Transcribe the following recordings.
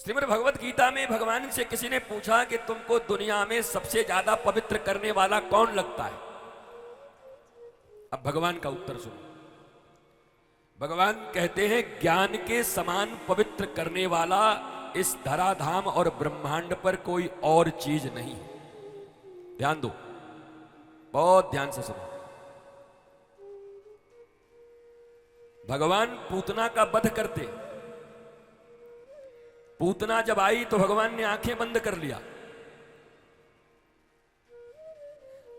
श्रीमद् भगवत गीता में भगवान से किसी ने पूछा कि तुमको दुनिया में सबसे ज्यादा पवित्र करने वाला कौन लगता है। अब भगवान का उत्तर सुनो। भगवान कहते हैं ज्ञान के समान पवित्र करने वाला इस धराधाम और ब्रह्मांड पर कोई और चीज नहीं है। ध्यान दो, बहुत ध्यान से सुनो। भगवान पूतना का वध करते, पूतना जब आई तो भगवान ने आंखें बंद कर लिया।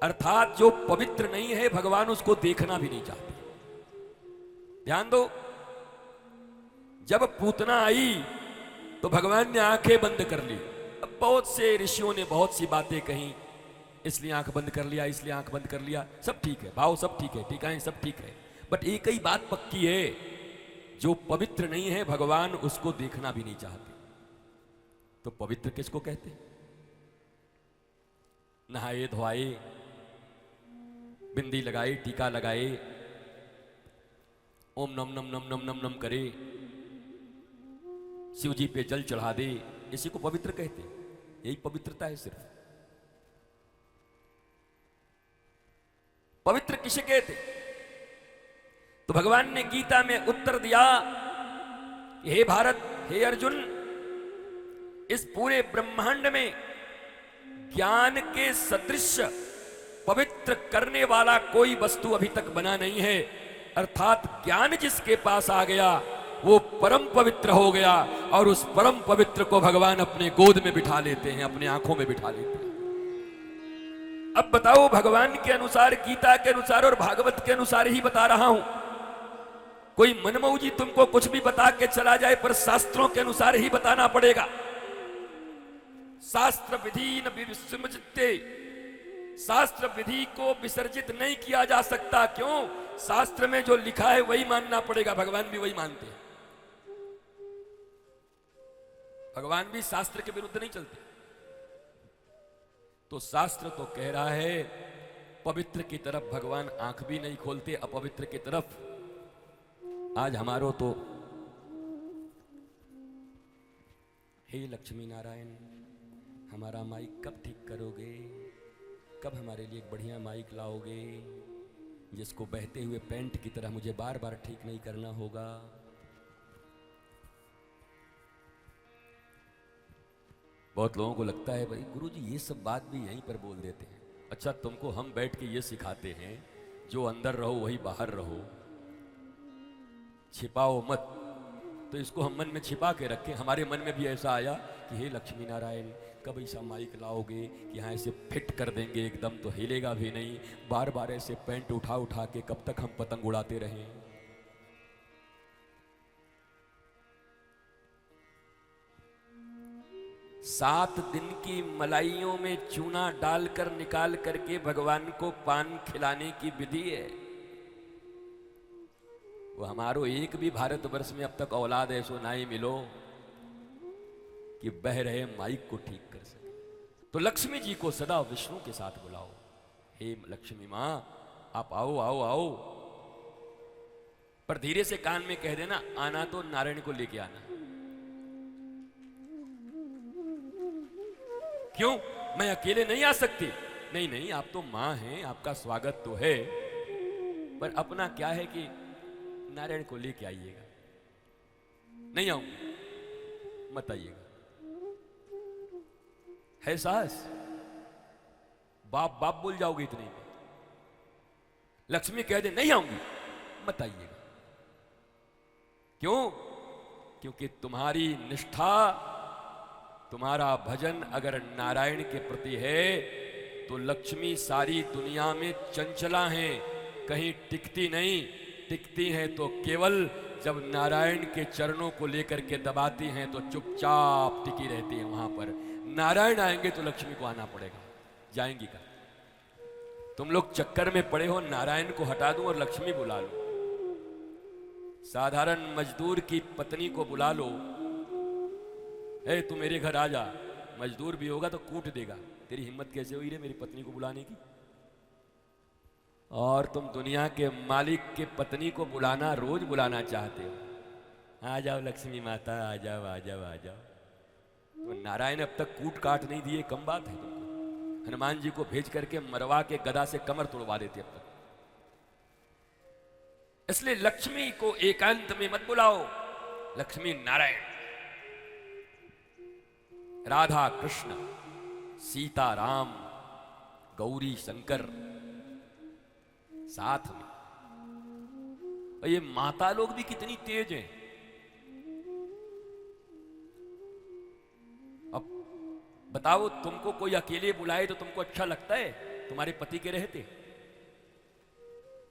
अर्थात जो पवित्र नहीं है भगवान उसको देखना भी नहीं चाहते। ध्यान दो, जब पूतना आई तो भगवान ने आंखें बंद कर ली। अब बहुत से ऋषियों ने बहुत सी बातें कही, इसलिए आंख बंद कर लिया, इसलिए आंख बंद कर लिया। सब ठीक है, भाव सब ठीक है, टीकाएं सब ठीक है, बट एक ही बात पक्की है, जो पवित्र नहीं है भगवान उसको देखना भी नहीं चाहते। तो पवित्र किसको कहते? नहाए धोआए, बिंदी लगाए, टीका लगाए, ओम नम नम नम नम नम नम करे, शिव जी पे जल चढ़ा दे, इसी को पवित्र कहते। यही पवित्रता है सिर्फ। पवित्र किसे कहते? तो भगवान ने गीता में उत्तर दिया, हे भारत, हे अर्जुन, इस पूरे ब्रह्मांड में ज्ञान के सदृश पवित्र करने वाला कोई वस्तु अभी तक बना नहीं है। अर्थात ज्ञान जिसके पास आ गया वो परम पवित्र हो गया, और उस परम पवित्र को भगवान अपने गोद में बिठा लेते हैं, अपने आंखों में बिठा लेते हैं। अब बताओ, भगवान के अनुसार, गीता के अनुसार और भागवत के अनुसार ही बता रहा हूं। कोई मनमऊ जी तुमको कुछ भी बता के चला जाए, पर शास्त्रों के अनुसार ही बताना पड़ेगा। शास्त्र विधि न विसर्जिते, शास्त्र विधि को विसर्जित नहीं किया जा सकता। क्यों? शास्त्र में जो लिखा है वही मानना पड़ेगा। भगवान भी वही मानते हैं। भगवान भी शास्त्र के विरुद्ध नहीं चलते। तो शास्त्र तो कह रहा है पवित्र की तरफ भगवान आंख भी नहीं खोलते, अपवित्र की तरफ। आज हमारो तो, हे लक्ष्मी नारायण, हमारा माइक कब ठीक करोगे? कब हमारे लिए एक बढ़िया माइक लाओगे जिसको बहते हुए पेंट की तरह मुझे बार बार ठीक नहीं करना होगा? बहुत लोगों को लगता है भाई गुरुजी ये सब बात भी यहीं पर बोल देते हैं। अच्छा, तुमको हम बैठ के ये सिखाते हैं, जो अंदर रहो वही बाहर रहो, छिपाओ मत। तो इसको हम मन में छिपा के रखें। हमारे मन में भी ऐसा आया कि हे लक्ष्मी नारायण, कब ऐसा माइक लाओगे कि यहाँ ऐसे फिट कर देंगे एकदम, तो हिलेगा भी नहीं। बार बार ऐसे पेंट उठा उठा के कब तक हम पतंग उड़ाते रहें? सात दिन की मलाइयों में चूना डालकर निकाल करके भगवान को पान खिलाने की विधि है। वो हमारो एक भी भारतवर्ष में अब तक औलाद ऐसो ना ही मिलो कि बह रहे माइक को ठीक कर सके। तो लक्ष्मी जी को सदा विष्णु के साथ बुलाओ। हे लक्ष्मी मां, आप आओ आओ आओ, पर धीरे से कान में कह देना, आना तो नारायण को लेके आना। क्यों? मैं अकेले नहीं आ सकती। नहीं नहीं, आप तो मां हैं, आपका स्वागत तो है, पर अपना क्या है कि नारायण को लेके आइएगा। नहीं आऊंगी, मत आइएगा। है साहस? बाप बाप बोल जाओगे इतने में। लक्ष्मी कह दे नहीं आऊंगी, मत आइएगा। क्यों? क्योंकि तुम्हारी निष्ठा, तुम्हारा भजन अगर नारायण के प्रति है तो लक्ष्मी सारी दुनिया में चंचला हैं, कहीं टिकती नहीं। टिकती हैं तो केवल जब नारायण के चरणों को लेकर के दबाती हैं तो चुपचाप टिकी रहती हैं वहां पर। नारायण आएंगे तो लक्ष्मी को आना पड़ेगा। जाएंगी का? तुम लोग चक्कर में पड़े हो नारायण को हटा दूं और लक्ष्मी बुला लो। साधारण मजदूर की पत्नी को बुला लो, ए तू मेरे घर आ जा। मजदूर भी होगा तो कूट देगा, तेरी हिम्मत कैसे हुई रे मेरी पत्नी को बुलाने की? और तुम दुनिया के मालिक के पत्नी को रोज बुलाना चाहते हो। आ जाओ लक्ष्मी माता, आ जाओ आ जाओ आ जाओ। तो नारायण अब तक कूट काट नहीं दिए, कम बात है तुमको। हनुमान जी को भेज करके मरवा के गदा से कमर तोड़वा देते अब तक। इसलिए लक्ष्मी को एकांत में मत बुलाओ, लक्ष्मी नारायण, राधा कृष्ण, सीता राम, गौरी शंकर साथ में। और ये माता लोग भी कितनी तेज हैं। अब बताओ, तुमको कोई अकेले बुलाए तो तुमको अच्छा लगता है? तुम्हारे पति के रहते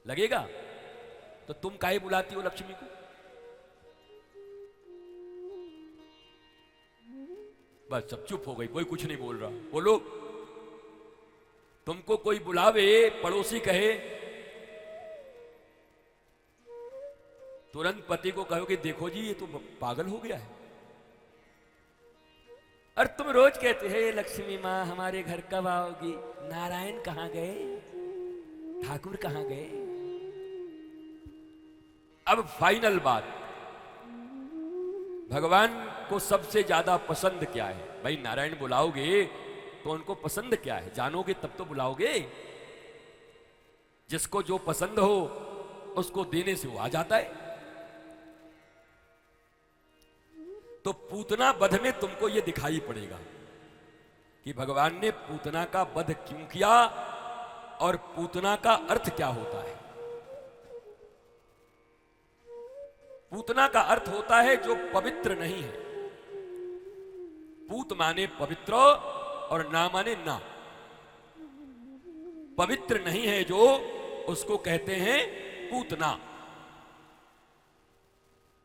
लगेगा? तो तुम काहे बुलाती हो लक्ष्मी को? बस सब चुप हो गई, कोई कुछ नहीं बोल रहा। बोलो, तुमको कोई बुलावे, पड़ोसी कहे, तुरंत पति को कहो कि देखो जी ये तो पागल हो गया है। और तुम रोज कहते हैं लक्ष्मी माँ हमारे घर कब आओगी? नारायण कहां गए? ठाकुर कहां गए? अब फाइनल बात, भगवान को सबसे ज्यादा पसंद क्या है? भाई नारायण बुलाओगे तो उनको पसंद क्या है? जानोगे तब तो बुलाओगे। जिसको जो पसंद हो उसको देने से वो आ जाता है। तो पूतना वध में तुमको यह दिखाई पड़ेगा कि भगवान ने पूतना का वध क्यों किया और पूतना का अर्थ क्या होता है। पूतना का अर्थ होता है जो पवित्र नहीं है। पूत माने पवित्र और ना माने ना। पवित्र नहीं है जो, उसको कहते हैं पूतना।